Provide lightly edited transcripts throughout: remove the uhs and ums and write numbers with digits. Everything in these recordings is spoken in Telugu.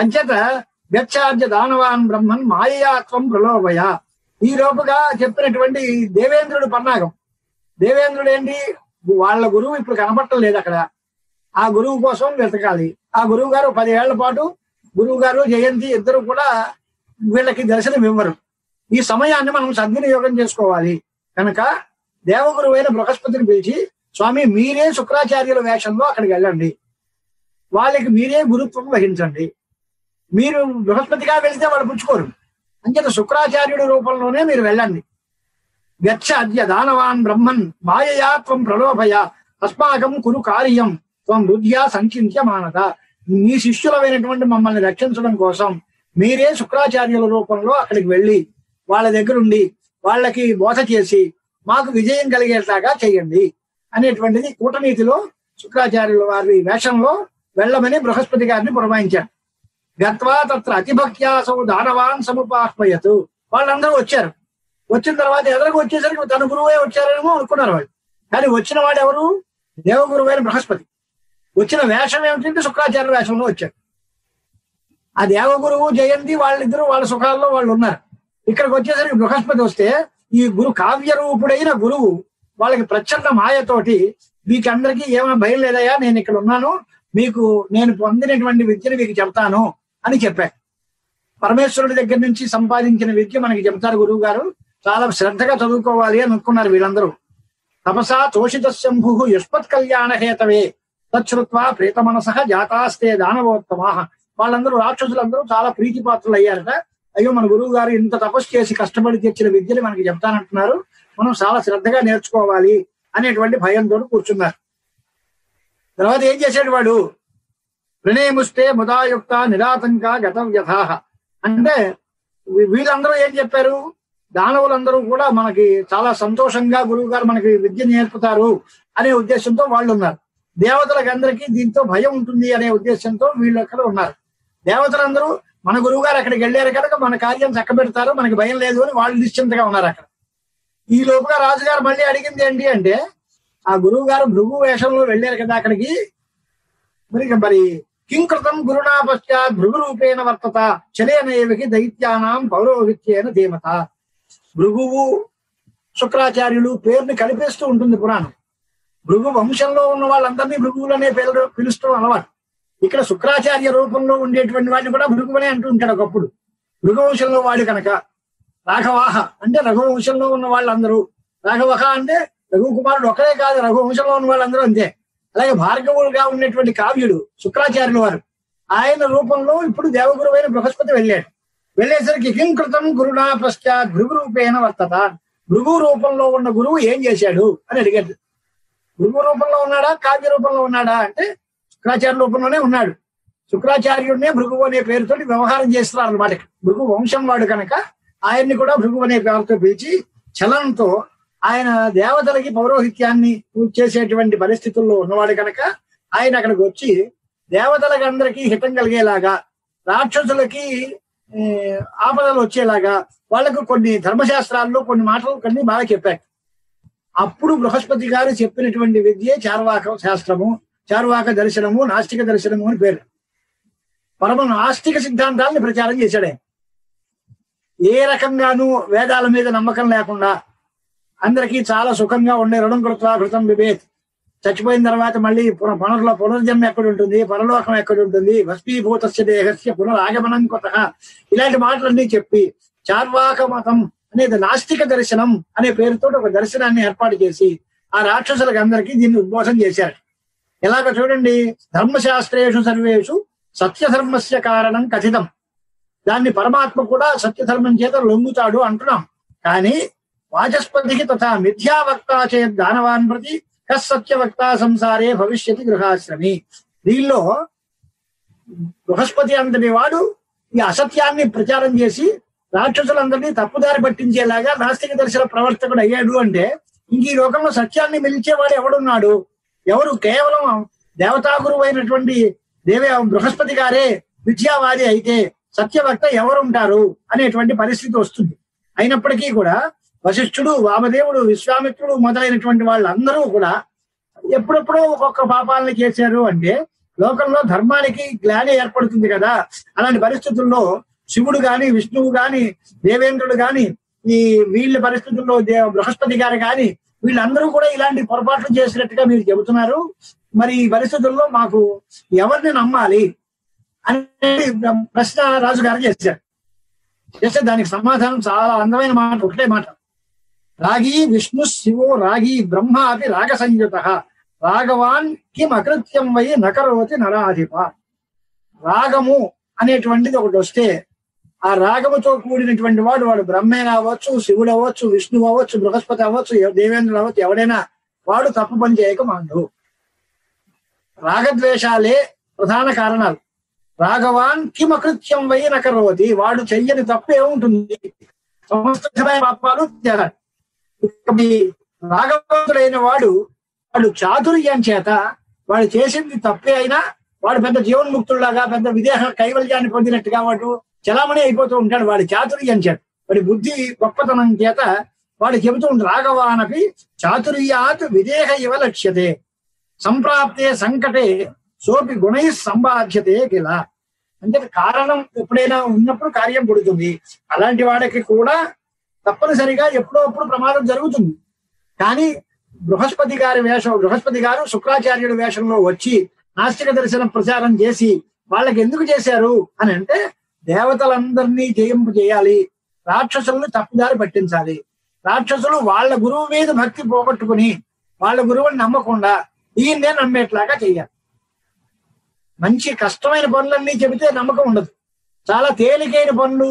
అంచేత గచ్చార్య దానవాన్ బ్రహ్మన్ మాయయాత్వం ప్రలోభయ. ఈ లోపుగా చెప్పినటువంటి దేవేంద్రుడు పన్నాగం. దేవేంద్రుడు ఏంటి, వాళ్ళ గురువు ఇప్పుడు కనపడటం లేదు అక్కడ, ఆ గురువు కోసం వెతకాలి. ఆ గురువు గారు 10 ఏళ్ల పాటు గురువు గారు జయంతి ఇద్దరు కూడా వీళ్ళకి దర్శనం ఇవ్వరు. ఈ సమయాన్ని మనం సద్వినియోగం చేసుకోవాలి. కనుక దేవగురువు అయిన బృహస్పతిని పిలిచి, స్వామి మీరే శుక్రాచార్యుల వేషంలో అక్కడికి వెళ్ళండి, వాళ్ళకి మీరే గురుత్వం వహించండి. మీరు బృహస్పతిగా వెళితే వాళ్ళు పుచ్చుకోరు, అంచేత శుక్రాచార్యుడి రూపంలోనే మీరు వెళ్ళండి. గచ్చ అద్య దానవాన్ బ్రహ్మన్ మాయయా త్వం ప్రలోభయ అస్మాకం కురు కార్యం త్వం బుద్ధ్యా సంచింత్య మానత. మీ శిష్యులమైనటువంటి మమ్మల్ని రక్షించడం కోసం మీరే శుక్రాచార్యుల రూపంలో అక్కడికి వెళ్ళి వాళ్ళ దగ్గరుండి వాళ్ళకి బోధ చేసి మాకు విజయం కలిగేలాగా చేయండి అనేటువంటిది కూటనీతిలో శుక్రాచార్యుల వారి వేషంలో వెళ్ళమని బృహస్పతి గారిని పురమాయించారు. గత్వా తత్ర అతిభక్త్యాసౌ దానవాన్ సముపాహ్మయతు. వాళ్ళందరూ వచ్చారు. వచ్చిన తర్వాత ఎదురుకు వచ్చేసరికి తన గురువే వచ్చారేమో అనుకున్నారు వాళ్ళు. కానీ వచ్చిన వాడు ఎవరు, దేవగురువైన బృహస్పతి. వచ్చిన వేషం ఏమిటంటే శుక్రాచార్య వేషంలో వచ్చారు. ఆ దేవగురువు జయంతి వాళ్ళిద్దరూ వాళ్ళ సుఖాల్లో వాళ్ళు ఉన్నారు. ఇక్కడికి వచ్చేసరికి బృహస్పతి వస్తే ఈ గురు కావ్య రూపుడైన గురువు వాళ్ళకి ప్రచండ మాయతోటి మీకందరికీ ఏమైనా భయం లేదయ్యా, నేను ఇక్కడ ఉన్నాను, మీకు నేను పొందినటువంటి విద్యను మీకు చెప్తాను అని చెప్పారు. పరమేశ్వరుడి దగ్గర నుంచి సంపాదించిన విద్య మనకి చెప్తారు గురువు గారు. చాలా శ్రద్ధగా చదువుకోవాలి అని అనుకున్నారు వీళ్ళందరూ. తపసా తోషిత శంభు యుష్పత్ కళ్యాణ హేతవే తచ్చుత్వా ప్రేత మనసహ జాతాస్తే దానవోత్తమా. వాళ్ళందరూ రాక్షసులందరూ చాలా ప్రీతిపాత్రులు అయ్యారట. అయ్యో మన గురువు గారు ఇంత తపస్సు చేసి కష్టపడి తెచ్చిన విద్యని మనకి చెప్తానంటున్నారు, మనం చాలా శ్రద్ధగా నేర్చుకోవాలి అనేటువంటి భయంతో కూర్చున్నారు. తర్వాత ఏం చేశాడు వాడు, ప్రణేముస్తే ముదాయుక్త నిరాతంక గతం యథాహ. అంటే వీళ్ళందరూ ఏం చెప్పారు, దానవులందరూ కూడా మనకి చాలా సంతోషంగా గురువు గారు మనకి విద్య నేర్పుతారు అనే ఉద్దేశంతో వాళ్ళు ఉన్నారు. దేవతలకు అందరికీ దీంతో భయం ఉంటుంది అనే ఉద్దేశంతో వీళ్ళు అక్కడ ఉన్నారు. దేవతలందరూ మన గురువు గారు అక్కడికి వెళ్ళారు కనుక మన కార్యం చక్కబెడతారు, మనకి భయం లేదు అని వాళ్ళు నిశ్చింతగా ఉన్నారు అక్కడ. ఈ లోపుగా రాజుగారు మళ్ళీ అడిగింది ఏంటి అంటే, ఆ గురువు గారు భృగు వేషంలో వెళ్ళారు కదా అక్కడికి, మరి కింకృతం గురునా పశ్చాత్ భృగు రూపేణ వర్తత చలేనయేవికి దైత్యానాం పౌరోహిత్యేన ధీమత. భృగువు శుక్రాచార్యులు పేరుని కలిపేస్తూ ఉంటుంది పురాణం. భృగు వంశంలో ఉన్న వాళ్ళందరినీ భృగువులనే పేరు పిలుస్తూ అలవాటు. ఇక్కడ శుక్రాచార్య రూపంలో ఉండేటువంటి వాడిని కూడా భృగువనే అంటూ ఉంటాడు ఒకప్పుడు. భృగువంశంలో వాడు కనుక రాఘవాహ అంటే రఘువంశంలో ఉన్న వాళ్ళందరూ, రాఘవహ అంటే రఘు కుమారుడు ఒకరే కాదు, రఘువంశంలో ఉన్న వాళ్ళందరూ అంతే. అలాగే భార్గవుడుగా ఉన్నటువంటి కావ్యుడు శుక్రాచార్యుల వారు, ఆయన రూపంలో ఇప్పుడు దేవగురువైన బృహస్పతి వెళ్ళాడు. వెళ్ళేసరికి కింకృతం గురునా పశ్చాత్ భృగు రూపేణ వర్తత. భృగు రూపంలో ఉన్న గురువు ఏం చేశాడు అని అడిగాడు. భృగు రూపంలో ఉన్నాడా కావ్య రూపంలో ఉన్నాడా అంటే శుక్రాచార్య రూపంలోనే ఉన్నాడు. శుక్రాచార్యుడినే భృగు అనే పేరుతో వ్యవహారం చేస్తున్నారు అనమాట. భృగు వంశం వాడు కనుక ఆయన్ని కూడా భృగు అనే పేరుతో పిలిచి చలనంతో ఆయన దేవతలకి పౌరోహిత్యాన్ని చేసేటువంటి పరిస్థితుల్లో ఉన్నవాడు కనుక ఆయన అక్కడికి వచ్చి దేవతలకి అందరికీ హితం కలిగేలాగా, రాక్షసులకి ఆపదలు వచ్చేలాగా వాళ్ళకు కొన్ని ధర్మశాస్త్రాల్లో కొన్ని మాటలు కొన్ని బాగా చెప్పారు. అప్పుడు బృహస్పతి గారు చెప్పినటువంటి విద్యే చార్వాక శాస్త్రము, చార్వాక దర్శనము, నాస్తిక దర్శనము అని పేరు. పరమ నాస్తిక సిద్ధాంతాలను ప్రచారం చేశాడే. ఏ రకంగానూ వేదాల మీద నమ్మకం లేకుండా అందరికీ చాలా సుఖంగా ఉండే రుణం కృత్వా కృతం విభేత్, చచ్చిపోయిన తర్వాత మళ్ళీ పునర్జన్మ ఎక్కడ ఉంటుంది, పరలోకం ఎక్కడ ఉంటుంది, భస్మీభూతస్య దేహస్య పునరాగమనం కొత్తః, ఇలాంటి మాటలన్నీ చెప్పి చార్వాక మతం అనేది నాస్తిక దర్శనం అనే పేరుతో ఒక దర్శనాన్ని ఏర్పాటు చేసి ఆ రాక్షసులకు అందరికీ దీన్ని ఉద్బోధన చేశారు. ఎలాగ చూడండి, ధర్మశాస్త్రేషు సర్వేషు సత్యధర్మస్య కారణం కథితం. దాన్ని పరమాత్మ కూడా సత్యధర్మం చేత లొంగుతాడు అంటున్నాం. కానీ వాచస్పతికి తథా మిథ్యావక్తా చేత్ దానవాన్ ప్రతి కస్సత్యవక్తా సంసారే భవిష్యతి గృహాశ్రమి. దీనిలో బృహస్పతి అంతటి వాడు ఈ అసత్యాన్ని ప్రచారం చేసి రాక్షసులందరినీ తప్పుదారి పట్టించేలాగా నాస్తిక దర్శన ప్రవర్తకుడు అయ్యాడు అంటే ఇంక ఈ లోకంలో సత్యాన్ని మిలిచేవాడు ఎవడున్నాడు? ఎవరు? కేవలం దేవతాగురువు అయినటువంటి బృహస్పతి గారే విద్యావాది అయితే సత్యవక్త ఎవరుంటారు అనేటువంటి పరిస్థితి వస్తుంది. అయినప్పటికీ కూడా వశిష్ఠుడు, వామదేవుడు, విశ్వామిత్రుడు మొదలైనటువంటి వాళ్ళందరూ కూడా ఎప్పుడెప్పుడో ఒక్కొక్క పాపాలను చేశారు అంటే లోకంలో ధర్మానికి గ్లాని ఏర్పడుతుంది కదా. అలాంటి పరిస్థితుల్లో శివుడు గాని, విష్ణువు గాని, దేవేంద్రుడు గాని, ఈ వీళ్ళ పరిస్థితుల్లో బృహస్పతి గారు గాని, వీళ్ళందరూ కూడా ఇలాంటి పొరపాట్లు చేసినట్టుగా మీరు చెబుతున్నారు. మరి ఈ పరిస్థితుల్లో మాకు ఎవరిని నమ్మాలి అనే ప్రశ్న రాజుగారు చేశారు. చేస్తే దానికి సమాధానం చాలా అందమైన మాట, ఒకటే మాట. రాగి విష్ణు శివో రాగి బ్రహ్మ అపి రాగ సంయుత రాగవాన్ కిం అకృత్యం వై నకరోతి నరాధిప. రాగము అనేటువంటిది ఒకటి వస్తే ఆ రాగముతో కూడినటువంటి వాడు బ్రహ్మే అవ్వచ్చు, శివుడు అవ్వచ్చు, విష్ణువు అవ్వచ్చు, బృహస్పతి అవ్వచ్చు, దేవేంద్రుడు అవ్వచ్చు, ఎవడైనా వాడు తప్పు పని చేయక మాండు. రాగద్వేషాలే ప్రధాన కారణాలు. రాగవాన్ కిం అకృత్యం వై నకరోతి, వాడు చెయ్యని తప్పు ఏముంటుంది, సమస్త పాపాలు చేయాలి. రాగవంతుడైన వాడు చాతుర్యం చేత వాడు చేసింది తప్పే అయినా వాడు పెద్ద జీవన్ముక్తుల్లాగా పెద్ద విదేహ కైవల్యాన్ని పొందినట్టుగా వాడు చలామణి అయిపోతూ ఉంటాడు. వాడి చాతుర్యం చేత, వాడి బుద్ధి గొప్పతనం చేత వాడు చెబుతూ ఉంటాడు, రాఘవానపి చాతుర్యాత్ విదేహ ఇవ లక్ష్యతే సంప్రాప్తే సంకటే సోపి గుణై సంబాధ్యతే కిల. అంటే కారణం ఎప్పుడైనా ఉన్నప్పుడు కార్యం పుడుతుంది. అలాంటి వాడికి కూడా తప్పనిసరిగా ఎప్పుడో అప్పుడు ప్రమాదం జరుగుతుంది. కానీ బృహస్పతి గారు శుక్రాచార్యుడి వేషంలో వచ్చి నాస్తిక దర్శనం ప్రచారం చేసి వాళ్ళకి ఎందుకు చేశారు అని అంటే, దేవతలందరినీ జయింపు చేయాలి, రాక్షసులను తప్పుదారి పట్టించాలి. రాక్షసులు వాళ్ళ గురువు మీద భక్తి పోగొట్టుకుని వాళ్ళ గురువుని నమ్మకుండా ఈయన్నే నమ్మేట్లాగా చెయ్యాలి. మంచి కష్టమైన పనులన్నీ చెబితే నమ్మకం ఉండదు. చాలా తేలికైన పనులు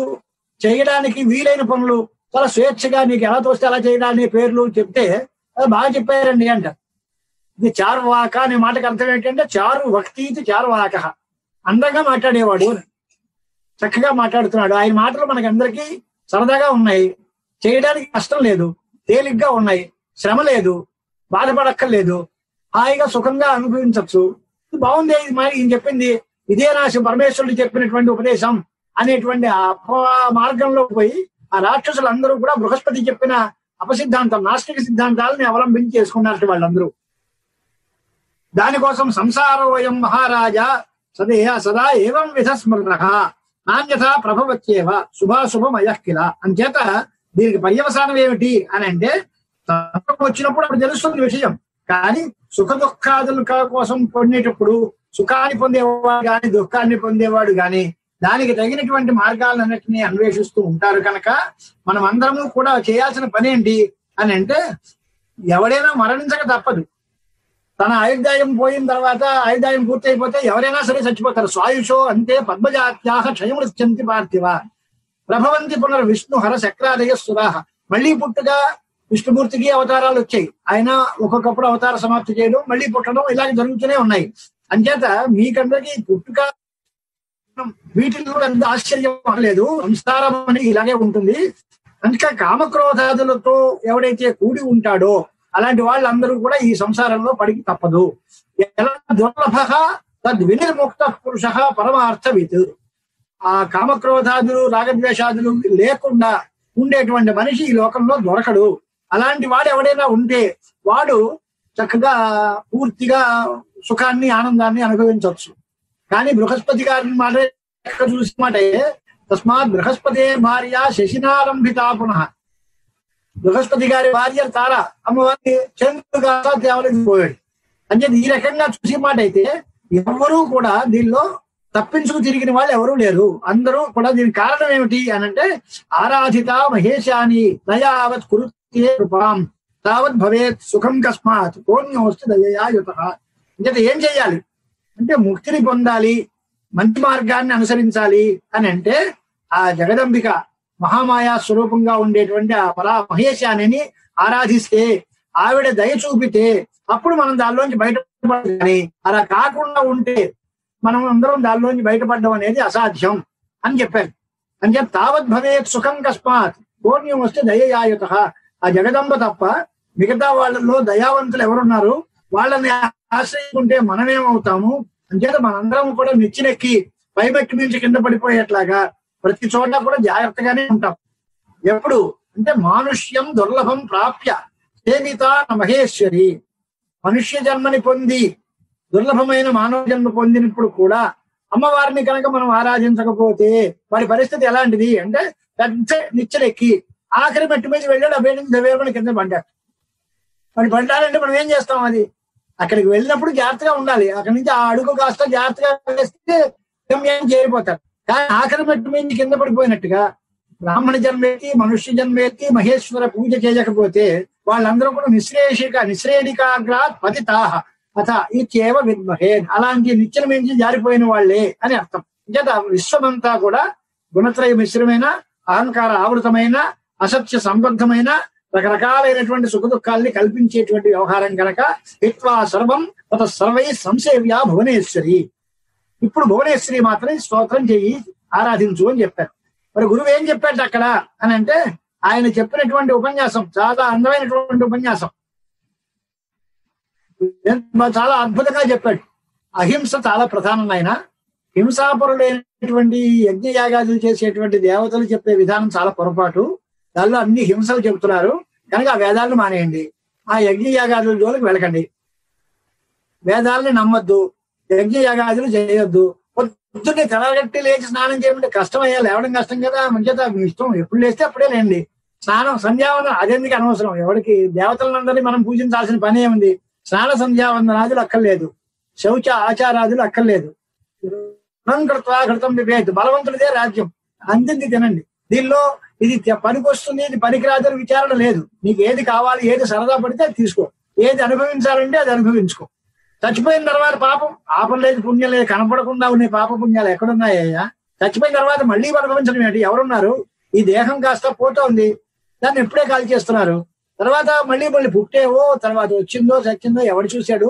చేయడానికి వీలైన పనులు చాలా స్వేచ్ఛగా నీకు ఎలా తోస్తే అలా చేయడానికి పేర్లు చెప్తే బాగా చెప్పారండి అంటారు. ఇది చారువాక అనే మాటకు అర్థం ఏంటంటే చారు భక్తి చారువాక, అందంగా మాట్లాడేవాడు, చక్కగా మాట్లాడుతున్నాడు. ఆయన మాటలు మనకి అందరికీ సరదాగా ఉన్నాయి, చేయడానికి కష్టం లేదు, తేలిగ్గా ఉన్నాయి, శ్రమ లేదు, బాధపడక్కర్లేదు, హాయిగా సుఖంగా అనుభవించవచ్చు. బాగుంది, ఇది మరి ఈయన చెప్పింది ఇదే నా పరమేశ్వరుడు చెప్పినటువంటి ఉపదేశం అనేటువంటి మార్గంలో పోయి ఆ రాక్షసులందరూ కూడా బృహస్పతి చెప్పిన అపసిద్ధాంతం, నాస్తిక సిద్ధాంతాలని అవలంబించి చేసుకున్నారు వాళ్ళందరూ. దానికోసం సంసారోయం మహారాజా సదా ఏవం విధ స్మృత నాణ్యథా ప్రభవత్యేవ శుభాశుభమయ కిల. అంచేత దీనికి పర్యవసానం ఏమిటి అని అంటే, వచ్చినప్పుడు అప్పుడు తెలుస్తుంది విషయం. కానీ సుఖ దుఃఖాదుల కోసం పొందేటప్పుడు సుఖాన్ని పొందేవాడు కానీ దుఃఖాన్ని పొందేవాడు కానీ దానికి తగినటువంటి మార్గాలన్నింటినీ అన్వేషిస్తూ ఉంటారు. కనుక మనం అందరము కూడా చేయాల్సిన పని ఏంటి అని అంటే, ఎవడైనా మరణించక తప్పదు. తన ఆయుర్దాయం పోయిన తర్వాత, ఆయుర్దాయం పూర్తి అయిపోతే ఎవరైనా సరే చచ్చిపోతారు. స్వాయుషో అంతే పద్మజాత్యాహ క్షయమృత్యంతి పార్థివ ప్రభవంతి పునర్విష్ణు హర చక్రాదయ సురాహ. మళ్ళీ పుట్టుగా విష్ణుమూర్తికి అవతారాలు వచ్చాయి. ఆయన ఒక్కొక్కప్పుడు అవతార సమాప్తి చేయడం, మళ్ళీ పుట్టడం, ఇలాగే జరుగుతూనే ఉన్నాయి. అంచేత మీకందరికీ పుట్టుక వీటిలో ఎంత ఆశ్చర్యం లేదు, సంస్కారం అని ఇలాగే ఉంటుంది. అందుకే కామక్రోధాదులతో ఎవడైతే కూడి ఉంటాడో అలాంటి వాళ్ళందరూ కూడా ఈ సంసారంలో పడికి తప్పదు. ఎలా దుర్లభ తద్వినిర్ముక్త పురుష పరమార్థవిత్. ఆ కామక్రోధాదులు రాగద్వేషాదులు లేకుండా ఉండేటువంటి మనిషి ఈ లోకంలో దొరకడు. అలాంటి వాడు ఎవడైనా ఉంటే వాడు చక్కగా పూర్తిగా సుఖాన్ని ఆనందాన్ని అనుభవించవచ్చు. కానీ బృహస్పతి గారిని మాట చూసి మాట, తస్మాత్ బృహస్పతి భార్య శశినారంభిత పునః. బృహస్పతి గారి భార్య తార అమ్మవారిని చంద్రుడుగా దేవాలయం పోయాడు. అంటే ఈ రకంగా చూసి మాట అయితే ఎవరూ కూడా దీనిలో తప్పించుకు తిరిగిన వాళ్ళు ఎవరూ లేరు. అందరూ కూడా దీనికి కారణం ఏమిటి అని అంటే, ఆరాధిత మహేశాని దయావత్ కురుతే కృపాం తావత్ భవేత్ సుఖం కస్మాత్ కోణ్యోస్తు దయయాయుత. అంటే ఏం చెయ్యాలి అంటే, ముక్తిని పొందాలి, మంచి మార్గాన్ని అనుసరించాలి అని అంటే ఆ జగదంబిక మహామాయా స్వరూపంగా ఉండేటువంటి ఆ మహేశాని ఆరాధిస్తే, ఆవిడ దయ చూపితే అప్పుడు మనం దానిలోంచి బయటపడాలి. కానీ అలా కాకుండా ఉంటే మనం అందరం దానిలోంచి బయటపడడం అనేది అసాధ్యం అని చెప్పారు. అని చెప్పి తావత్ భవేత్ సుఖం కస్మాత్ కోణ్యం వస్తే దయయాయుత. ఆ జగదంబ తప్ప మిగతా వాళ్ళలో దయావంతులు ఎవరున్నారు, వాళ్ళని ఆశ్రయించుకుంటే మనమేమవుతాము. అంచేత మనందరం కూడా నిచ్చినెక్కి పైమెక్కి నుంచి కింద పడిపోయేట్లాగా ప్రతి చోట కూడా జాగ్రత్తగానే ఉంటాం. ఎప్పుడు అంటే మానుష్యం దుర్లభం ప్రాప్య సేవిత మహేశ్వరి. మనుష్య జన్మని పొంది దుర్లభమైన మానవ జన్మ పొందినప్పుడు కూడా అమ్మవారిని కనుక మనం ఆరాధించకపోతే వాడి పరిస్థితి ఎలాంటిది అంటే పెద్ద నిచ్చెనెక్కి ఆఖరి మట్టి మీద వెళ్ళాడు, ఆ వేడి వేరుమని కింద పడ్డాడు. వాడు పడ్డాడంటే మనం ఏం చేస్తాం? అది అక్కడికి వెళ్ళినప్పుడు జాగ్రత్తగా ఉండాలి. అక్కడి నుంచి ఆ అడుగు కాస్త జాగ్రత్తగా వేస్తే గమ్యం చేరిపోతారు. కానీ ఆఖరి మట్టి మీద కింద పడిపోయినట్టుగా బ్రాహ్మణ జన్మేతి మనుష్య జన్మేతి మహేశ్వర పూజ చేయకపోతే వాళ్ళందరూ కూడా నిశ్రేణికాగ్రాత్ పతితాహ అథ ఇచ్చేవ విద్మహే, అలాంటి నిచ్చెన మించి జారిపోయిన వాళ్ళే అని అర్థం. చేత విశ్వమంతా కూడా గుణత్రయ మిశ్రమైన, అహంకార ఆవృతమైన, అసత్య సంబద్ధమైన, రకరకాలైనటువంటి సుఖ దుఃఖాల్ని కల్పించేటువంటి వ్యవహారం కనుక హిత్వా సర్వం తత సర్వై సంసేవ్యా భువనేశ్వరి. ఇప్పుడు భువనేశ్వరి మాత్రం స్తోత్రం చెయ్యి, ఆరాధించు అని చెప్పారు. మరి గురువు ఏం చెప్పాడు అక్కడ అని అంటే, ఆయన చెప్పినటువంటి ఉపన్యాసం చాలా అందమైనటువంటి ఉపన్యాసం, చాలా అద్భుతంగా చెప్పాడు. అహింస చాలా ప్రధానం. ఆయన హింసాపరులైనటువంటి యజ్ఞయాగాదులు చేసేటువంటి దేవతలు చెప్పే విధానం చాలా పొరపాటు. దానిలో అన్ని హింసలు చెబుతున్నారు కనుక ఆ వేదాలను మానేయండి, ఆ యజ్ఞయాగాదుల జోలికి వెళ్ళకండి, వేదాలని నమ్మొద్దు, యజ్ఞయాగాదులు చేయొద్దు. పొద్దున్నే తెల్లగట్టి లేచి స్నానం చేయమంటే కష్టమయ్యా, లేవడం కష్టం కదా, మంచిగా మీ ఇష్టం, ఎప్పుడు లేస్తే అప్పుడే లేండి. స్నానం సంధ్యావందనం అదెందుకు అనవసరం, ఎవరికి దేవతలందరినీ మనం పూజించాల్సిన పని ఏముంది? స్నాన సంధ్యావందనాదులు అక్కర్లేదు, శౌచ ఆచారాదులు అక్కర్లేదు. కృతం వివేక్, బలవంతుడిదే రాజ్యం, అందింది తినండి. దీనిలో ఇది పనికొస్తుంది, ఇది పనికిరాదని విచారణ లేదు. నీకు ఏది కావాలి, ఏది సరదా పడితే అది తీసుకో, ఏది అనుభవించాలంటే అది అనుభవించుకో. చచ్చిపోయిన తర్వాత పాపం లేదు, పుణ్యం లేదు, కనపడకుండా ఉండే పాప పుణ్యాలు ఎక్కడున్నాయ్యా? చచ్చిపోయిన తర్వాత మళ్ళీ అనుభవించడం ఏంటి? ఎవరున్నారు? ఈ దేహం కాస్త పోతోంది, దాన్ని ఎప్పుడే కాల్ చేస్తున్నారు. తర్వాత మళ్ళీ పుట్టేవో, తర్వాత వచ్చిందో చచ్చిందో ఎవడు చూశాడు?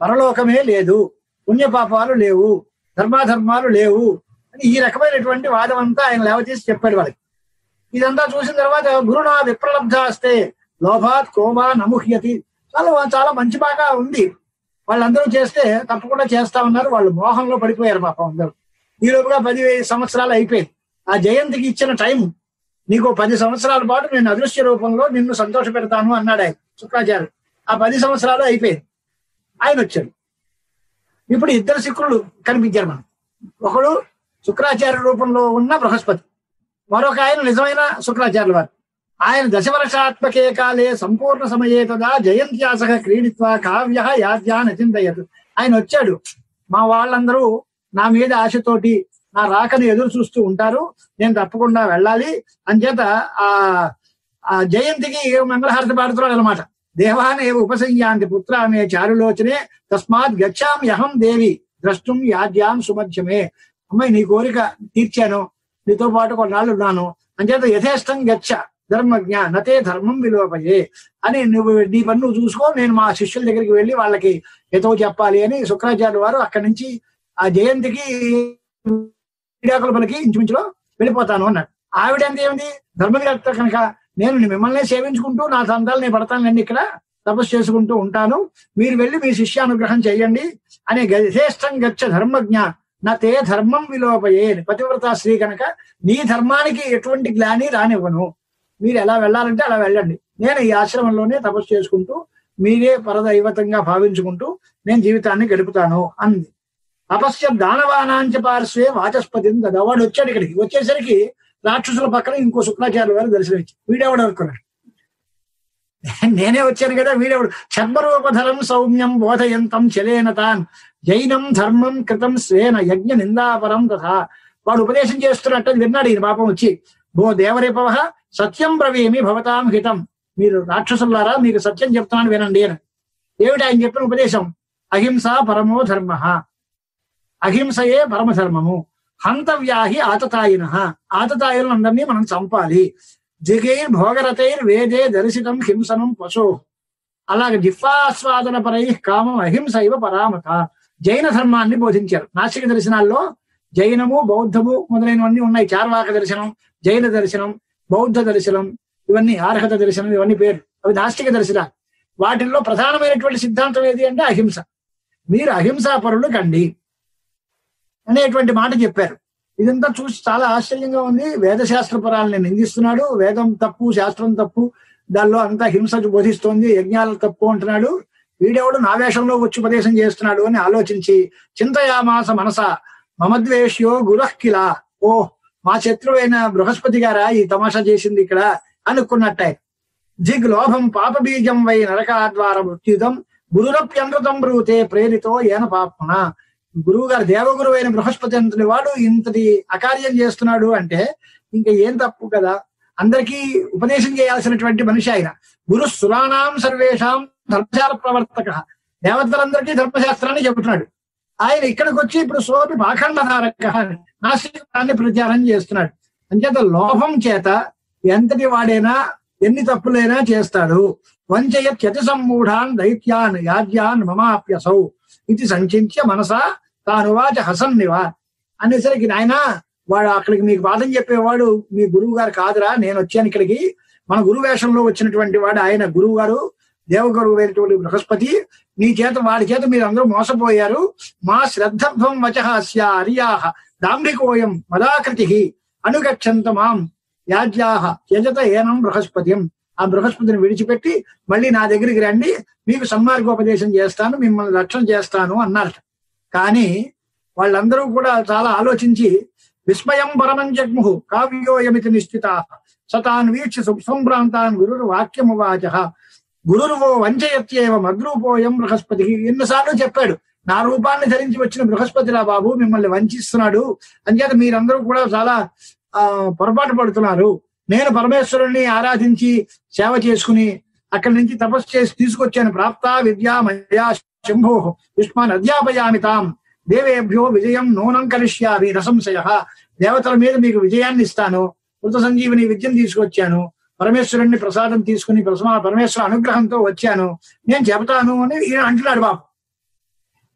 పరలోకమే లేదు, పుణ్యపాపాలు లేవు, ధర్మాధర్మాలు లేవు అని ఈ రకమైనటువంటి వాదం అంతా ఆయన లేవతీసి చెప్పాడు వాళ్ళకి. ఇదంతా చూసిన తర్వాత గురునా విప్రలబ్ధాస్తే లోభాత్ కోమా నముహ్యతి, చాలా మంచి బాగా ఉంది. వాళ్ళందరూ చేస్తే తప్పకుండా చేస్తా ఉన్నారు. వాళ్ళు మోహంలో పడిపోయారు పాపం అందరూ. ఈ లోపుగా 10 సంవత్సరాలు అయిపోయింది. ఆ జయంతికి ఇచ్చిన టైం, నీకు 10 సంవత్సరాల పాటు నేను అదృశ్య రూపంలో నిన్ను సంతోష పెడతాను అన్నాడు ఆయన శుక్రాచార్యుడు. ఆ 10 సంవత్సరాలు అయిపోయింది. ఆయన వచ్చాడు. ఇప్పుడు 2 శుక్రులు కనిపించారు మనం. ఒకడు శుక్రాచార్య రూపంలో ఉన్న బృహస్పతి, మరొక ఆయన నిజమైన శుక్రాచార్యుల వారు. ఆయన దశవర్షాత్మకే కాలే సంపూర్ణ సమయే తదా జయంత్యాసహ క్రీడిత్వా కావ్య యాద్యాన్ అచింతయత్. ఆయన వచ్చాడు. మా వాళ్ళందరూ నా మీద ఆశతోటి నా రాకని ఎదురు చూస్తూ ఉంటారు, నేను తప్పకుండా వెళ్ళాలి. అంచేత ఆ జయంతికి మంగళహారతి పాడుతున్నాడు అనమాట. దేవానే ఉపసంయాంతి పుత్రామే చారులోచనే తస్మాత్ గచ్చామి అహం దేవి ద్రష్టుం యాద్యాం సుమధ్యమే. అమ్మాయి, నీ కోరిక తీర్చాను, నీతో పాటు కొన్నాళ్ళు ఉన్నాను, అంచేత యథేష్టం గచ్చ ధర్మజ్ఞ నతే ధర్మం విలోపయే అని నువ్వు నీ పని నువ్వు చూసుకో, నేను మా శిష్యుల దగ్గరికి వెళ్ళి వాళ్ళకి ఏదో చెప్పాలి అని శుక్రాచార్యుల వారు అక్కడి నుంచి ఆ జయంతికి విడాకుల పలికి ఇంచుమించులో వెళ్ళిపోతాను అన్నాడు. ఆవిడ ఎంత ఏమిటి? ధర్మజ్ఞత కనుక నేను మిమ్మల్ని సేవించుకుంటూ నా సంతాలు నేను పడతానండి, ఇక్కడ తపస్సు చేసుకుంటూ ఉంటాను, మీరు వెళ్ళి మీ శిష్యానుగ్రహం చేయండి అనే యథేష్టం గచ్చ ధర్మజ్ఞ నతే ధర్మం విలోపయే. పతివ్రత స్త్రీ కనుక నీ ధర్మానికి ఎటువంటి గ్లాని రానివ్వను, మీరు ఎలా వెళ్ళాలంటే అలా వెళ్ళండి, నేను ఈ ఆశ్రమంలోనే తపస్సు చేసుకుంటూ మీరే పరదైవతంగా భావించుకుంటూ నేను జీవితాన్ని గడుపుతాను అంది. తపస్య దానవానాంచ పార్శ్వే వాచస్పతిని కదా. వాడు వచ్చాడు ఇక్కడికి. వచ్చేసరికి రాక్షసుల పక్కన ఇంకో శుక్రాచార్యుల వారు దర్శనమిచ్చి, వీడెవడు అనుకున్నాడు. నేనే వచ్చాను కదా, వీడెవడు? ఛద్మరూపధరం సౌమ్యం బోధయంతం చలేన తాన్ జైనం ధర్మం కృతం స్వేన యజ్ఞ నిందాపరం తథా. వాడు ఉపదేశం చేస్తున్నట్టు విన్నాడు ఈయన పాపం వచ్చి. భో దేవరేపవ సత్యం బ్రవీమి భవతాం హితం, మీరు రాక్షసులారా మీకు సత్యం చెప్తున్నాను వినండి అని. ఏమిటి ఆయన చెప్పిన ఉపదేశం? అహింస పరమో ధర్మ, అహింసయే పరమధర్మము. హంతవ్యాహి ఆతతాయిన, ఆతతాయిలను అందరినీ మనం చంపాలి. జిగైర్ భోగరతైర్ వేదే దర్శితం హింసనం పశో. అలాగే జిహ్వాస్వాదన పరై కామం అహింస ఇవ పరామత. జైన ధర్మాన్ని బోధించారు. నాస్తిక దర్శనాల్లో జైనము బౌద్ధము మొదలైనవన్నీ ఉన్నాయి. చార్వాక దర్శనం, జైన దర్శనం, బౌద్ధ దర్శనం, ఇవన్నీ ఆర్హత దర్శనం, ఇవన్నీ పేరు. అవి నాస్తిక దర్శనాలు. వాటిల్లో ప్రధానమైనటువంటి సిద్ధాంతం ఏది అంటే అహింస. మీరు అహింసాపరులు కండి అనేటువంటి మాట చెప్పారు. ఇదంతా చూసి చాలా ఆశ్చర్యంగా ఉంది. వేదశాస్త్ర పరాలని నిందిస్తున్నాడు. వేదం తప్పు, శాస్త్రం తప్పు, దానిలో అంతా హింస బోధిస్తోంది, యజ్ఞాలు తప్పు అంటున్నాడు. వీడెవడు నా వేషంలో వచ్చి ఉపదేశం చేస్తున్నాడు అని ఆలోచించి చింతయామాస మనస మమద్వేష్యో గురఃకిల, ఓ మా శత్రువైన బృహస్పతి గారా ఈ తమాషా చేసింది ఇక్కడ అనుకున్నట్టే. జిగ్ లోభం పాపబీజం వై నరకాద్వార మృత్యుతం గురురప్యంతృతం బ్రూతే ప్రేరితో ఏన పాపన. గురువు గారు దేవగురువు అయిన బృహస్పతి అంతటి వాడు ఇంతటి అకార్యం చేస్తున్నాడు అంటే ఇంకా ఏం తప్పు కదా. అందరికీ ఉపదేశం చేయాల్సినటువంటి మనిషి ఆయన. గురు సురాణాం సర్వేషాం ధర్మశాల ప్రవర్తక, దేవతలందరికీ ధర్మశాస్త్రాన్ని చెబుతున్నాడు. ఆయన ఇక్కడికి వచ్చి ఇప్పుడు సోపి పాఖండధారక నాస్తికాన్ని ప్రచారం చేస్తున్నాడు. అంచేత లోభం చేత ఎంతటి వాడైనా ఎన్ని తప్పులైనా చేస్తాడు. వంచయత్యతి సమ్మూఢాన్ దైత్యాన్ యాజ్యాన్ మమాప్యసౌ ఇది సంచింత్య మనసా తానువాచ హసన్నివా అనేసరికి, నాయన వాడు అక్కడికి మీకు పాఠం చెప్పేవాడు మీ గురువు గారు కాదురా, నేను వచ్చాను ఇక్కడికి. మన గురువు వేషంలో వచ్చినటువంటి వాడు ఆయన గురువు గారు, దేవగురువు అయినటువంటి బృహస్పతి. నీ చేత వాడి చేత మీరు అందరూ మోసపోయారు. మా శ్రద్ధం వచహాస్య అర్యాహ దాంభికోయం మదాకృతి అనుగచ్చంత మాం యాజ్యాహ త్యజత ఏనం బృహస్పతిం. ఆ బృహస్పతిని విడిచిపెట్టి మళ్ళీ నా దగ్గరికి రండి, మీకు సన్మార్గోపదేశం చేస్తాను, మిమ్మల్ని రక్షణ చేస్తాను అన్నారు. కానీ వాళ్ళందరూ కూడా చాలా ఆలోచించి విస్మయం పరమం జగ్ముహు కావ్యోయమితి నిశ్చిత సతాన్ వీక్ష సంభ్రాంతాన్ గురురు వాక్యమువాచ గురుర్వో వంచయత్యేవ మద్రూపోయం బృహస్పతి. ఎన్నిసార్లు చెప్పాడు, నా రూపాన్ని ధరించి వచ్చిన బృహస్పతిరా బాబు మిమ్మల్ని వంచిస్తున్నాడు, అంచేత మీరందరూ కూడా చాలా పొరపాటు పడుతున్నారు. నేను పరమేశ్వరుణ్ణి ఆరాధించి సేవ చేసుకుని అక్కడి నుంచి తపస్సు చేసి తీసుకొచ్చాను. ప్రాప్త విద్యా మయా శంభో యుష్మాన్ అధ్యాపయామి తాం దేవేభ్యో విజయం నూనం కలిష్యామి రసంశయ. దేవతల మీద మీకు విజయాన్ని ఇస్తాను, కృత సంజీవిని విద్యను తీసుకొచ్చాను, పరమేశ్వరుణ్ణి ప్రసాదం తీసుకుని పరమేశ్వర అనుగ్రహంతో వచ్చాను, నేను చెబుతాను అని ఈయన అంటున్నాడు బాబు.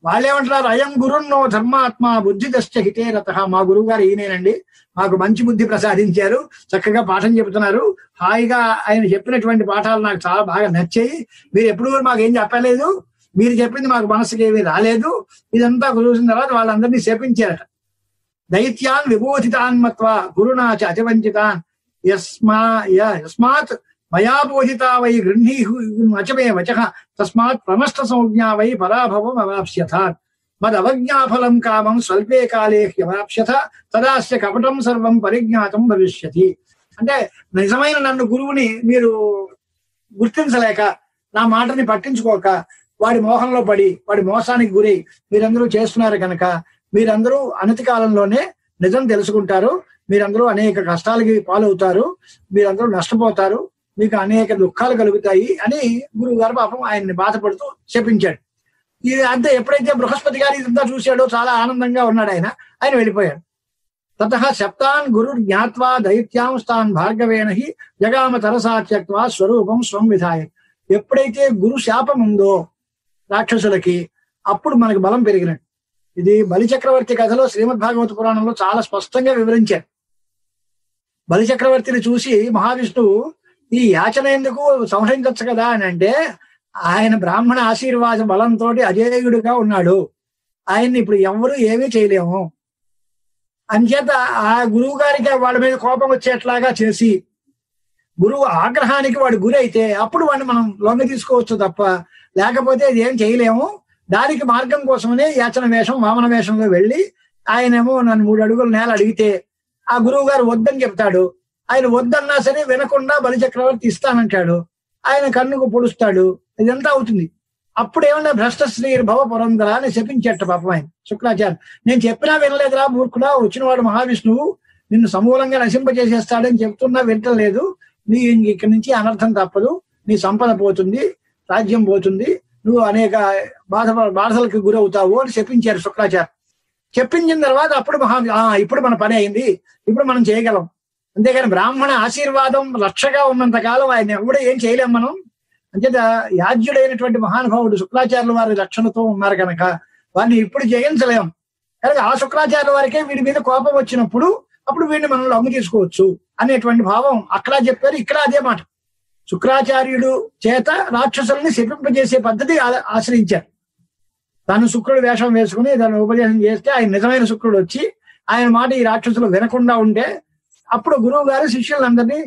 వాళ్ళేమంటున్నారు, అయం గురున్నో ధర్మాత్మ బుద్ధిదశ్చ హితే రతః. మా గురువు గారు ఈయనేనండి, మాకు మంచి బుద్ధి ప్రసాదించారు, చక్కగా పాఠం చెబుతున్నారు, హాయిగా ఆయన చెప్పినటువంటి పాఠాలు నాకు చాలా బాగా నచ్చాయి. మీరు ఎప్పుడు మాకేం చెప్పలేదు, మీరు చెప్పింది మాకు మనసుకి ఏమీ రాలేదు. ఇదంతా చూసిన తర్వాత వాళ్ళందరినీ శపించారట. దైత్యాన్ విబోధితాన్మత్వ గురునాచ అతివంచితాన్ యస్మాత్ మయా బోధితా వై గృహ్ణీ అచమే వచః తస్మాత్ ప్రమష్ట సంజ్ఞా వై పరాభవం అవాప్స్యథ మదవజ్ఞాఫలం కామం స్వల్పే కాలే హ్యవాప్స్యథ తదాస్య కపటం సర్వం పరిజ్ఞాతం భవిష్యతి. అంటే నిజమైన నన్ను గురువుని మీరు గుర్తించలేక, నా మాటని పట్టించుకోక, వాడి మోహంలో పడి వాడి మోసానికి గురి మీరందరూ చేస్తున్నారు కనుక మీరందరూ అనతి కాలంలోనే నిజం తెలుసుకుంటారు, మీరందరూ అనేక కష్టాలకి పాలవుతారు, మీరందరూ నష్టపోతారు, మీకు అనేక దుఃఖాలు కలుగుతాయి అని గురువు గారు పాపం ఆయన్ని బాధపడుతూ చెప్పించాడు. ఇది అంతే. ఎప్పుడైతే బృహస్పతి గారు ఇదంతా చూశాడో చాలా ఆనందంగా ఉన్నాడు ఆయన వెళ్ళిపోయాడు. తతః శప్తాన్ గురు జ్ఞాత్వా దైత్యాంస్తాన్ భార్గవేణ హి జగామ తరసా త్యక్త్వా స్వరూపం స్వం విధాయ. ఎప్పుడైతే గురు శాపం ఉందో రాక్షసులకి అప్పుడు మనకు బలం పెరిగినట్టు. ఇది బలిచక్రవర్తి కథలో శ్రీమద్ భాగవత పురాణంలో చాలా స్పష్టంగా వివరించారు. బలిచక్రవర్తిని చూసి మహావిష్ణువు ఈ యాచన ఎందుకు సంహరించచ్చు కదా అని అంటే, ఆయన బ్రాహ్మణ ఆశీర్వాద బలంతో అజేయుడిగా ఉన్నాడు, ఆయన్ని ఇప్పుడు ఎవరు ఏమీ చేయలేము అంచేత ఆ గురువు గారికి వాళ్ళ మీద కోపం వచ్చేట్లాగా చేసి గురువు ఆగ్రహానికి వాడు గురి అయితే అప్పుడు వాడిని మనం లొంగ తీసుకోవచ్చు తప్ప లేకపోతే ఏం చేయలేము. దానికి మార్గం కోసమనే యాచన వేషం వామన వేషంలో వెళ్ళి ఆయనేమో నన్ను 3 అడుగుల నేల అడిగితే ఆ గురువు గారు వద్దని చెప్తాడు. ఆయన వద్దన్నా సరే వినకుండా బలిచక్రవర్తి ఇస్తానంటాడు, ఆయన కన్నుకు పొడుస్తాడు, ఇదంతా అవుతుంది. అప్పుడు ఏమన్నా భ్రష్ట శ్రీ భవ పురంధర అని చెప్పించట పాపం ఆయన శుక్రాచార్య. నేను చెప్పినా వినలేదురా మూర్ఖుడా, వచ్చినవాడు మహావిష్ణువు నిన్ను సమూలంగా నశింపజేసేస్తాడని చెప్తున్నా వింటలేదు, నీ ఇక్కడి నుంచి అనర్థం తప్పదు, నీ సంపద పోతుంది, రాజ్యం పోతుంది, నువ్వు అనేక బాధలకు గురవుతావు అని చెప్పించారు శుక్రాచార్య. చెప్పించిన తర్వాత అప్పుడు ఇప్పుడు మన పని అయింది, ఇప్పుడు మనం చేయగలం. అంతేగాని బ్రాహ్మణ ఆశీర్వాదం రక్షగా ఉన్నంత కాలం ఆయన ఎవడో ఏం చేయలేం మనం. అంచేత యాజ్యుడైనటువంటి మహానుభావుడు శుక్రాచార్యుల వారి రక్షణతో ఉన్నారు కనుక వారిని ఇప్పుడు జయించలేం. కనుక ఆ శుక్రాచార్యుల వారికే వీడి మీద కోపం వచ్చినప్పుడు అప్పుడు వీడిని మనం లొంగ తీసుకోవచ్చు అనేటువంటి భావం అక్కడ చెప్పారు, ఇక్కడ అదే మాట. శుక్రాచార్యుడు చేత రాక్షసుల్ని శపింపజేసే పద్ధతి ఆశ్రయించారు. తాను శుక్రుడు వేషం వేసుకుని దాన్ని ఉపదేశం చేస్తే ఆయన నిజమైన శుక్రుడు వచ్చి ఆయన మాట ఈ రాక్షసులు వినకుండా ఉంటే అప్పుడు గురువు గారు శిష్యులందరినీ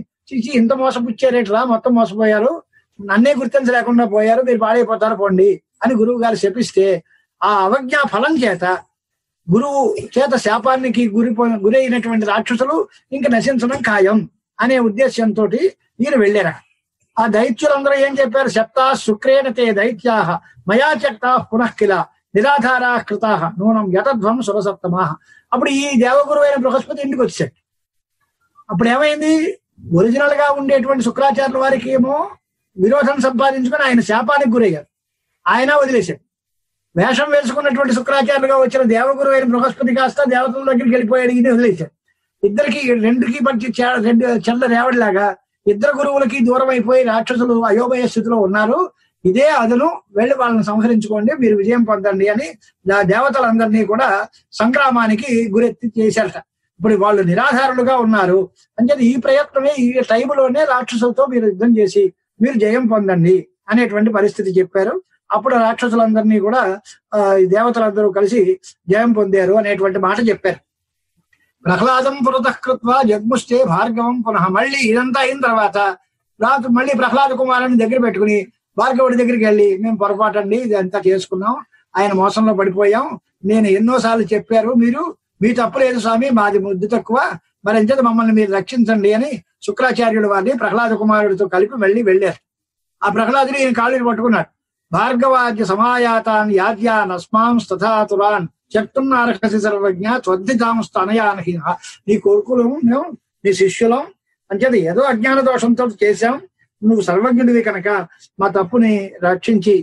ఇంత మోసపుచ్చారేట్లా, మొత్తం మోసపోయారు, నన్నే గుర్తించలేకుండా పోయారు, మీరు పాడైపోతారు పోండి అని గురువు గారు శపిస్తే ఆ అవజ్ఞా ఫలం చేత గురువు చేత శాపానికి గురైనటువంటి రాక్షసులు ఇంక నశించడం ఖాయం అనే ఉద్దేశంతో ఈయన వెళ్ళారు. ఆ దైత్యులందరూ ఏం చెప్పారు? శప్తా శుక్రేణ తే దైత్యా మయా చక్తా పునఃకిల నిరాధారా కృతా నూనం యతధ్వం సురసప్తమా. అప్పుడు ఈ దేవగురు అయిన బృహస్పతి ఇంటికి వచ్చాడు. అప్పుడు ఏమైంది? ఒరిజినల్ గా ఉండేటువంటి శుక్రాచార్యుల వారికి ఏమో విరోధం సంపాదించుకొని ఆయన శాపానికి గురయ్యారు, ఆయన వదిలేశాడు. వేషం వేసుకున్నటువంటి శుక్రాచార్యులుగా వచ్చిన దేవగురు అయిన బృహస్పతి కాస్త దేవతల దగ్గరికి వెళ్ళిపోయాడు, ఈయన వదిలేశాడు. ఇద్దరికి రెండుకి మంచి రెండు చెల్ల రేవడిలాగా ఇద్దరు గురువులకి దూరం అయిపోయి రాక్షసులు అయోమయ స్థితిలో ఉన్నారు. ఇదే అదను, వెళ్ళి వాళ్ళని సంహరించుకోండి, మీరు విజయం పొందండి అని దేవతలందరినీ కూడా సంగ్రామానికి గురెత్తి చేశారట. ఇప్పుడు వాళ్ళు నిరాధారులుగా ఉన్నారు అంటే ఈ ప్రయత్నమే, ఈ టైంలోనే రాక్షసులతో మీరు యుద్ధం చేసి మీరు జయం పొందండి అనేటువంటి పరిస్థితి చెప్పారు. అప్పుడు రాక్షసులందరినీ కూడా దేవతలందరూ కలిసి జయం పొందారు అనేటువంటి మాట చెప్పారు. ప్రహ్లాదం పురతః కృత్వా జగ్ముష్టే భార్గవం పునః. మళ్ళీ ఇదంతా అయిన తర్వాత మళ్ళీ ప్రహ్లాద కుమారుని దగ్గర పెట్టుకుని భార్గవుడి దగ్గరికి వెళ్ళి, మేము పొరపాటండి ఇదంతా చేసుకున్నాం, ఆయన మోసంలో పడిపోయాం, నేను ఎన్నోసార్లు చెప్పారు, మీరు మీ తప్పు లేదు స్వామి, మాది ముద్దు తక్కువ, మరి ఎంచేత మమ్మల్ని మీరు రక్షించండి అని శుక్రాచార్యుడు వారిని ప్రహ్లాద కుమారుడితో కలిపి వెళ్ళారు. ఆ ప్రహ్లాదుడు ఈయన కాళ్ళని పట్టుకున్నాడు. భార్గవాద్య సమాయాతాన్ యాద్యాన్ అస్మాంస్తథాతురాన్ చక్తున్నారకసి సర్వజ్ఞ త్వద్దితాంస్తనయానహి. నీ కొడుకులు మేము నీ శిష్యులం అంచేది ఏదో అజ్ఞాన దోషంతో చేశాం, నువ్వు సర్వజ్ఞుడివి కనుక మా తప్పుని రక్షించి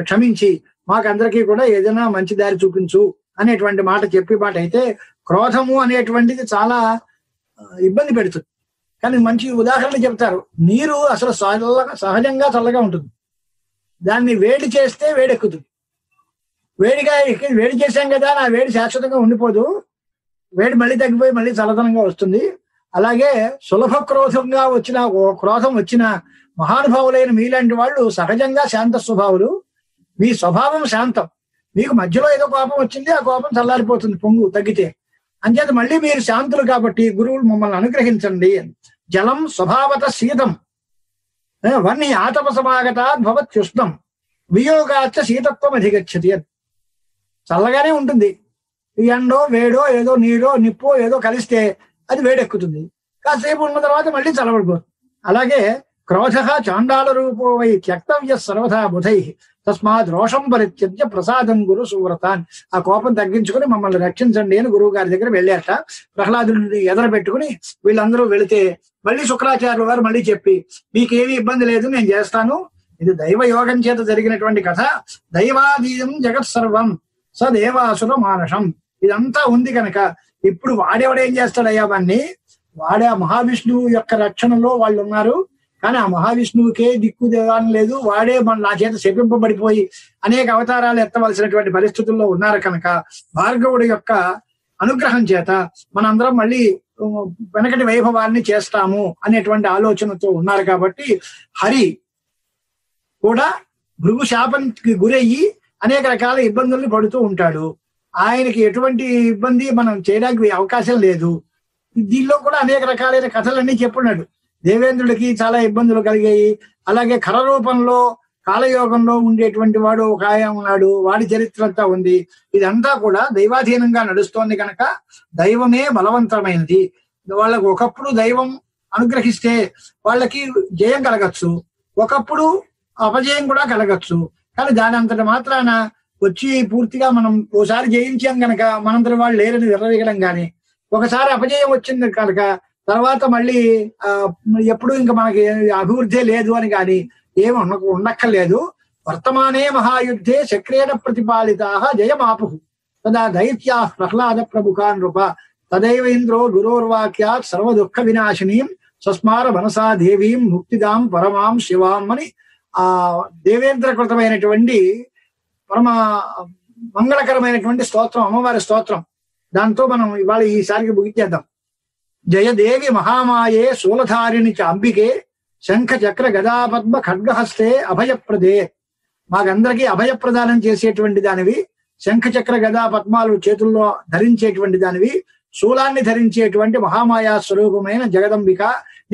క్షమించి మాకందరికీ కూడా ఏదైనా మంచి దారి చూపించు అనేటువంటి మాట చెప్పి మాట. అయితే క్రోధము అనేటువంటిది చాలా ఇబ్బంది పెడుతుంది. కానీ మంచి ఉదాహరణ చెప్తారు. నీరు అసలు సహజంగా చల్లగా ఉంటుంది, దాన్ని వేడి చేస్తే వేడెక్కుతుంది. వేడి చేశాం కదా, నా వేడి శాశ్వతంగా ఉండిపోదు, వేడి మళ్ళీ తగ్గిపోయి మళ్ళీ చల్లదనంగా వస్తుంది. అలాగే సులభ క్రోధంగా వచ్చిన క్రోధం వచ్చిన మహానుభావులైన మీలాంటి వాళ్ళు సహజంగా శాంత స్వభావులు, మీ స్వభావం శాంతం, మీకు మధ్యలో ఏదో కోపం వచ్చింది, ఆ కోపం చల్లారిపోతుంది పొంగు తగ్గితే, అంచేత మళ్ళీ మీరు శాంతులు కాబట్టి గురువులు మమ్మల్ని అనుగ్రహించండి. జలం స్వభావత శీతం వన్ని ఆతపసమాగతాత్ భవత్యుష్ణం వియోగాచ్చ శీతత్వం అధిగచ్చతి. చల్లగానే ఉంటుంది, ఎండో వేడో ఏదో నీరో నిప్పో ఏదో కలిస్తే అది వేడెక్కుతుంది, కాసేపు ఉన్న తర్వాత మళ్ళీ చల్లబడిపోతుంది. అలాగే క్రోధ చాండాల రూపో వై త్యక్తవ్య సర్వథా బుధై తస్మాత్ రోషం పరిత్యజ్య ప్రసాదం గురు సువ్రతాన్. ఆ కోపం తగ్గించుకుని మమ్మల్ని రక్షించండి అని గురువు గారి దగ్గర వెళ్ళారట. ప్రహ్లాదుని ఎదర పెట్టుకుని వీళ్ళందరూ వెళితే మళ్ళీ శుక్రాచార్యుల వారు మళ్ళీ చెప్పి, మీకేమీ ఇబ్బంది లేదు, నేను చేస్తాను, ఇది దైవ యోగం చేత జరిగినటువంటి కథ, దైవాదీయం జగత్ సర్వం సదేవాసుర మానసం, ఇదంతా ఉంది కనుక ఇప్పుడు వాడేవాడేం చేస్తాడయ్యా వాడిని, వాడే మహావిష్ణువు యొక్క రక్షణలో వాళ్ళు ఉన్నారు, కానీ ఆ మహావిష్ణువుకే దిక్కు దేవాలని లేదు, వాడే నా చేత శపింపబడిపోయి అనేక అవతారాలు ఎత్తవలసినటువంటి పరిస్థితుల్లో ఉన్నారు కనుక భార్గవుడి యొక్క అనుగ్రహం చేత మనందరం మళ్ళీ వెనకటి వైభవాన్ని చేస్తాము అనేటువంటి ఆలోచనతో ఉన్నారు. కాబట్టి హరి కూడా భృగు శాపానికి గురయ్యి అనేక రకాల ఇబ్బందుల్ని పడుతూ ఉంటాడు. ఆయనకి ఎటువంటి ఇబ్బంది మనం చేయడానికి అవకాశం లేదు. దీనిలో కూడా అనేక రకాలైన కథలన్నీ చెప్పున్నాడు. దేవేంద్రుడికి చాలా ఇబ్బందులు కలిగాయి. అలాగే ఖర రూపంలో కాలయోగంలో ఉండేటువంటి వాడు ఒక ఆయన ఉన్నాడు, వాడి చరిత్ర అంతా ఉంది. ఇదంతా కూడా దైవాధీనంగా నడుస్తోంది కనుక దైవమే బలవంతమైనది. వాళ్ళకు ఒకప్పుడు దైవం అనుగ్రహిస్తే వాళ్ళకి జయం కలగచ్చు, ఒకప్పుడు అపజయం కూడా కలగచ్చు. కానీ దాని అంతటి మాత్రాన వచ్చి పూర్తిగా మనం ఓసారి జయించాం కనుక మనంతటి వాళ్ళు లేరని విర్రవీగడం కానీ, ఒకసారి అపజయం వచ్చింది కనుక తర్వాత మళ్ళీ ఎప్పుడు ఇంకా మనకి అభివృద్ధి లేదు అని కానీ ఏమి ఉండక్కర్లేదు. వర్తమానే మహాయుద్ధే చక్రేణ ప్రతిపాలితా జయమాపు తదా దైత్యా ప్రహ్లాద ప్రముఖా నృప తదైవ ఇంద్రో గురోర్వాక్యాత్ సర్వ దుఃఖ వినాశినీం సస్మార మనసా దేవీం ముక్తిదాం పరమాం శివాం అని ఆ దేవేంద్రకృతమైనటువంటి పరమ మంగళకరమైనటువంటి స్తోత్రం, అమ్మవారి స్తోత్రం. దాంతో మనం ఇవాళ ఈసారికి ముగించేద్దాం. జయదేవి మహామాయే శూలధారిణి చ అంబికే శంఖ చక్ర గదాపద్మ ఖడ్గహస్తే అభయప్రదే. మాకందరికీ అభయప్రదానం చేసేటువంటి దానివి, శంఖ చక్ర గదా పద్మాలు చేతుల్లో ధరించేటువంటి దానివి, శూలాన్ని ధరించేటువంటి మహామాయా స్వరూపమైన జగదంబిక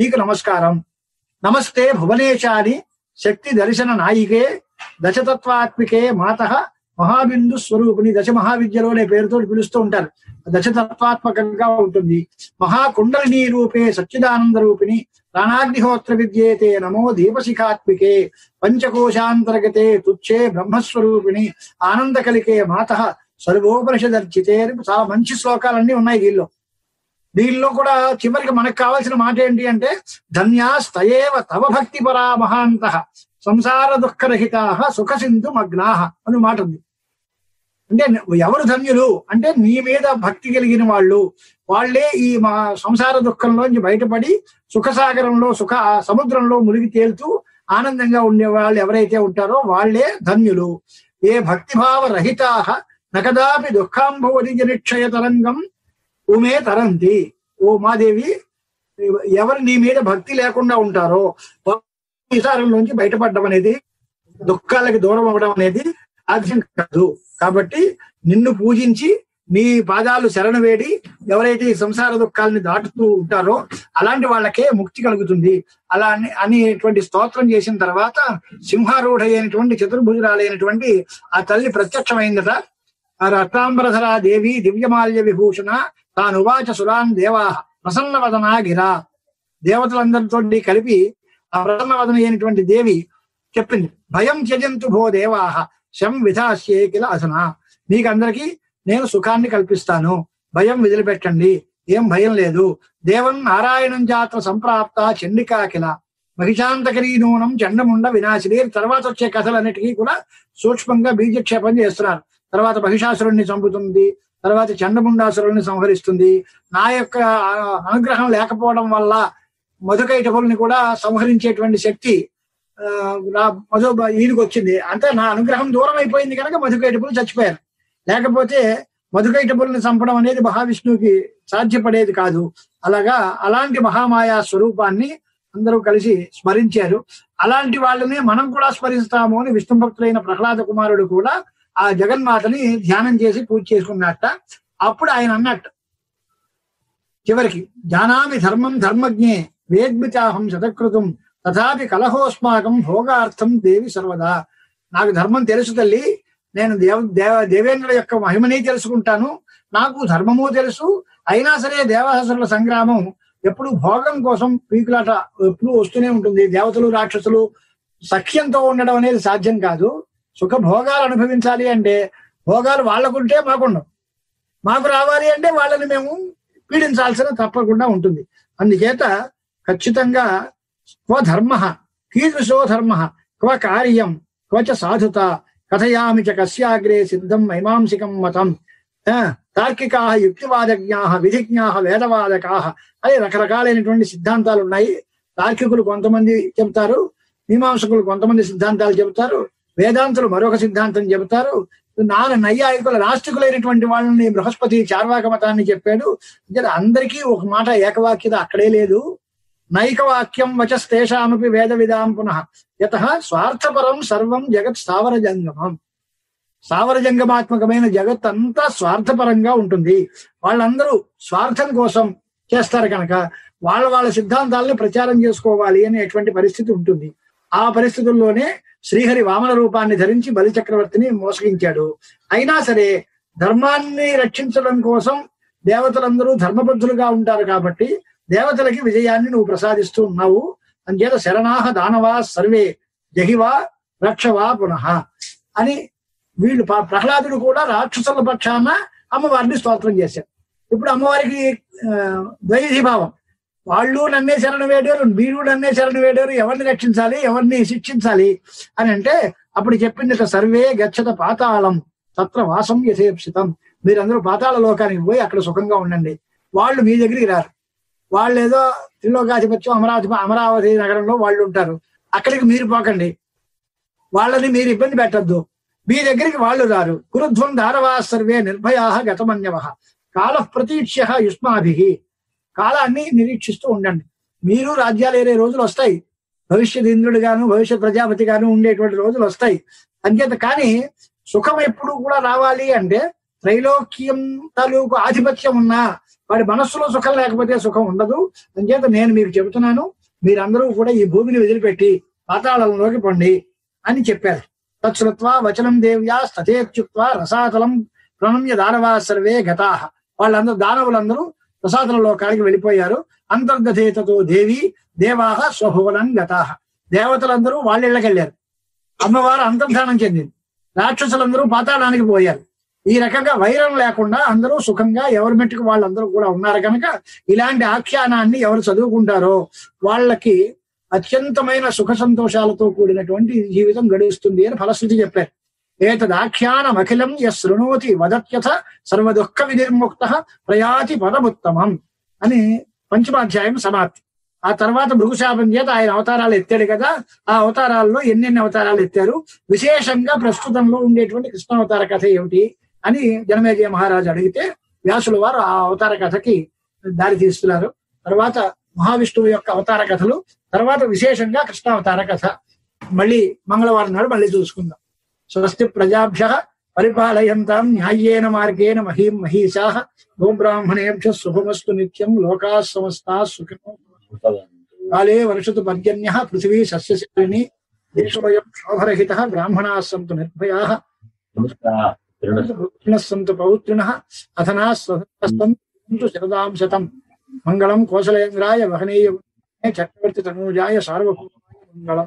నీకు నమస్కారం. నమస్తే భువనేశాని శక్తి దర్శన నాయికే దశతత్వాత్మికే మాత మహాబిందు స్వరూపిణి. దశ మహావిద్యలో అనే పేరుతో పిలుస్తూ ఉంటారు. దశతత్వాత్మకంగా ఉంటుంది. మహాకుండలిని రూపే సచ్చిదానంద రూపిణి ప్రాణాగ్నిహోత్ర విద్యేతే నమో దీపశిఖాత్మికే పంచకోశాంతర్గతే తుచ్చే బ్రహ్మస్వరూపిణి ఆనందకలికే మాత సర్వోపనిషదర్చితే. చాలా మంచి శ్లోకాలన్నీ ఉన్నాయి దీనిలో కూడా చివరికి మనకు కావాల్సిన మాట ఏంటి అంటే ధన్యాస్తయేవ తవ భక్తి పరా మహాంత సంసార దుఃఖరహితా సుఖ సింధు మగ్నాహ అని మాట ఉంది. అంటే ఎవరు ధన్యులు అంటే నీ మీద భక్తి కలిగిన వాళ్ళే ఈ మా సంసార దుఃఖంలోంచి బయటపడి సుఖసాగరంలో సముద్రంలో మునిగి తేలుతూ ఆనందంగా ఉండే వాళ్ళు ఎవరైతే ఉంటారో వాళ్లే ధన్యులు. ఏ భక్తిభావ రహితా నకదాపి దుఃఖాంభవతి నిక్షయ తరంగం ఉమే తరంతి. ఓ మాదేవి, ఎవరు నీ మీద భక్తి లేకుండా ఉంటారో సంసారంలోంచి బయటపడడం అనేది, దుఃఖాలకి దూరం అవ్వడం అనేది సాధ్యం కాదు. కాబట్టి నిన్ను పూజించి నీ పాదాలు శరణ వేడి ఎవరైతే ఈ సంసార దుఃఖాలని దాటుతూ ఉంటారో అలాంటి వాళ్ళకే ముక్తి కలుగుతుంది. అలా అనేటువంటి స్తోత్రం చేసిన తర్వాత సింహారూఢ అయినటువంటి చతుర్భుజురాలైనటువంటి ఆ తల్లి ప్రత్యక్షమైందట. ఆ రత్నాంబరధరా దేవి దివ్యమాల్య విభూషణ తానువాచ సురాన్ దేవా ప్రసన్నవదనా గిరా. దేవతలందరితో కలిపి ఆ ప్రసన్నవదన అయినటువంటి దేవి చెప్పింది, భయం త్యజంతు భో దేవాహ శం విధాస్యే కిల అసనా. మీకందరికీ నేను సుఖాన్ని కల్పిస్తాను, భయం వదిలిపెట్టండి, ఏం భయం లేదు. దేవం నారాయణం జాత్ర సంప్రాప్త చండికా కిల మహిషాంతకరీ నూనం చండముండ వినాశిని. తర్వాత వచ్చే కథలన్నిటికీ కూడా సూక్ష్మంగా బీజక్షేపం చేస్తున్నారు. తర్వాత మహిషాసురుణ్ణి చంపుతుంది, తర్వాత చండముండాసురుల్ని సంహరిస్తుంది. నా యొక్క అనుగ్రహం లేకపోవడం వల్ల మధుకైటపుల్ని కూడా సంహరించేటువంటి శక్తి ఈయనకు వచ్చింది. అంటే నా అనుగ్రహం దూరం అయిపోయింది కనుక మధుకైటపులు చచ్చిపోయారు. లేకపోతే మధుకైటపుల్ని చంపడం అనేది మహావిష్ణువుకి సాధ్యపడేది కాదు. అలాంటి మహామాయా స్వరూపాన్ని అందరూ కలిసి స్మరించారు. అలాంటి వాళ్ళని మనం కూడా స్మరిస్తాము అని విష్ణు భక్తులైన ప్రహ్లాద కుమారుడు కూడా ఆ జగన్మాతని ధ్యానం చేసి పూజ చేసుకున్నట్ట. అప్పుడు ఆయన అన్నట్టు చివరికి జానామి ధర్మం ధర్మజ్ఞే వేద్మితాహం శతకృతం తథాపి కలహోస్మాకం భోగార్థం దేవి సర్వదా. నాకు ధర్మం తెలుసు తల్లి, నేను దేవేంద్రుల యొక్క మహిమని తెలుసుకుంటాను, నాకు ధర్మము తెలుసు. అయినా సరే దేవాసురుల సంగ్రామం ఎప్పుడు భోగం కోసం పీకులాట ఎప్పుడు వస్తూనే ఉంటుంది. దేవతలు రాక్షసులు సఖ్యంతో ఉండడం అనేది సాధ్యం కాదు. సుఖ భోగాలు అనుభవించాలి అంటే భోగాలు వాళ్ళకుంటే మాకుండవు, మాకు రావాలి అంటే వాళ్ళని మేము పీడించాల్సిన తప్పకుండా ఉంటుంది. అందుచేత ఖచ్చితంగా క్వ ధర్మ కీదృశో ధర్మ క్వ కార్యం క్వచ సాధుత కథయామి చ కస్యాగ్రే సిద్ధం మైమాంసికం మతం. తార్కికా యుక్తివాదజ్ఞా విధిజ్ఞా వేదవాదకా అని రకరకాలైనటువంటి సిద్ధాంతాలు ఉన్నాయి. తార్కికులు కొంతమంది చెబుతారు, మీమాంసకులు కొంతమంది సిద్ధాంతాలు చెబుతారు, వేదాంతులు మరొక సిద్ధాంతం చెబుతారు. నైయాయికుల నాస్తికులైనటువంటి వాళ్ళని బృహస్పతి చార్వాక మతాన్ని చెప్పాడు. అందరికీ ఒక మాట ఏకవాక్యత అక్కడే లేదు. నైకవాక్యం వచస్తేషామపి వేద విదాం పునః యతః స్వార్థపరం సర్వం జగత్ స్థావర జంగమం. స్థావర జంగమాత్మకమైన జగత్ అంతా స్వార్థపరంగా ఉంటుంది. వాళ్ళందరూ స్వార్థం కోసం చేస్తారు కనుక వాళ్ళ సిద్ధాంతాలని ప్రచారం చేసుకోవాలి అనేటువంటి పరిస్థితి ఉంటుంది. ఆ పరిస్థితుల్లోనే శ్రీహరి వామన రూపాన్ని ధరించి బలి చక్రవర్తిని మోసగించాడు. అయినా సరే ధర్మాన్ని రక్షించడం కోసం దేవతలందరూ ధర్మబద్ధులుగా ఉంటారు కాబట్టి దేవతలకి విజయాన్ని నువ్వు ప్రసాదిస్తూ ఉన్నావు. అంచేత శరణాహ దానవా సర్వే జహివా రక్షవా పునః అని వీళ్ళు ప్రహ్లాదుడు కూడా రాక్షసుల పక్షాన అమ్మవారిని స్తోత్రం చేశారు. ఇప్పుడు అమ్మవారికి ద్వైధీభావం, వాళ్ళు నన్నే శరణు వేడారు, మీరు నన్నే శరణు వేడారు, ఎవరిని రక్షించాలి ఎవరిని శిక్షించాలి అని అంటే అప్పుడు చెప్పింది సర్వే గచ్చత పాతాళం తత్ర వాసం యథేప్సితం. మీరందరూ పాతాళ లోకానికి పోయి అక్కడ సుఖంగా ఉండండి. వాళ్ళు మీ దగ్గరికి రారు. వాళ్ళు ఏదో త్రిలోకాధిపత్యం అమరావతి నగరంలో వాళ్ళు ఉంటారు, అక్కడికి మీరు పోకండి, వాళ్ళని మీరు ఇబ్బంది పెట్టద్దు, మీ దగ్గరికి వాళ్ళు రారు. కురుధ్వం దారవా సర్వే నిర్భయా గతమన్యవ కాల ప్రతీక్ష్య యుష్మాభి. కాలాన్ని నిరీక్షిస్తూ ఉండండి. మీరు రాజ్యాలు ఏరే రోజులు వస్తాయి, భవిష్యత్ ఇంద్రుడు గాను భవిష్యత్ ప్రజాపతి గాను ఉండేటువంటి రోజులు వస్తాయి. అంచేత కానీ సుఖం ఎప్పుడు కూడా రావాలి అంటే త్రైలోక్యం తాలూకు ఆధిపత్యం ఉన్నా వాడి మనస్సులో సుఖం లేకపోతే సుఖం ఉండదు. అంచేత నేను మీకు చెబుతున్నాను, మీరందరూ కూడా ఈ భూమిని వదిలిపెట్టి పాతాళంలోకి పండి అని చెప్పారు. తత్శ్రుత్వా వచనం దేవ్యా స్తథేత్యుక్త్వా రసాతలం ప్రణమ్య దానవా సర్వే గతాహ. వాళ్ళందరూ దానవులందరూ రసాతల లోకానికి వెళ్ళిపోయారు. అంతర్గతేతతో దేవి దేవాహ స్వభువనం గతాహ. దేవతలందరూ వాళ్ళ ఇళ్ళకి వెళ్ళారు. అమ్మవారు అంతర్ధానం చెందింది. రాక్షసులందరూ పాతాళానికి పోయారు. ఈ రకంగా వైరం లేకుండా అందరూ సుఖంగా ఎవరి మెట్టుకు వాళ్ళందరూ కూడా ఉన్నారు కనుక ఇలాంటి ఆఖ్యానాన్ని ఎవరు చదువుకుంటారో వాళ్ళకి అత్యంతమైన సుఖ సంతోషాలతో కూడినటువంటి జీవితం గడుస్తుంది అని ఫలశ్రుతి చెప్పారు. ఏతదాఖ్యానమఖిలం యశృణోతి వదత్యథ సర్వదుఃఖ వినిర్ముక్త ప్రయాతి పదముత్తమం అని పంచమాధ్యాయం సమాప్తి. ఆ తర్వాత భృగుశాపం చేత ఆయన అవతారాలు ఎత్తాడు కదా, ఆ అవతారాల్లో ఎన్నెన్ని అవతారాలు ఎత్తారు, విశేషంగా ప్రస్తుతంలో ఉండేటువంటి కృష్ణావతార కథ ఏమిటి అని జనమేజయ మహారాజు అడిగితే వ్యాసుల వారు ఆ అవతార కథకి దారి తీస్తున్నారు. తర్వాత మహావిష్ణువు యొక్క అవతార కథలు, తర్వాత విశేషంగా కృష్ణావతార కథ మళ్ళీ మంగళవారం నాడు మళ్ళీ చూసుకుందాం. స్వస్తి ప్రజాభ్యః పరిపాలయంతాం న్యాయేన మార్గేణ మహీం మహీషాః గోబ్రాహ్మణేభ్యః శుభమస్తు నిత్యం లోకాః సమస్తాః సుఖినో కాలే వర్షతు పర్జన్యః పృథివీ సస్యశాలినీ దేశోయం శోభరహితః బ్రాహ్మణాః సంతు నిర్భయాః సంతు పౌత్రిణః అథనాః సంతు శరదాం శతం. మంగళం కోసలేంద్రాయ వహనీయ చక్రవర్తి తనూజాయ సార్వభౌమాయ మంగళం.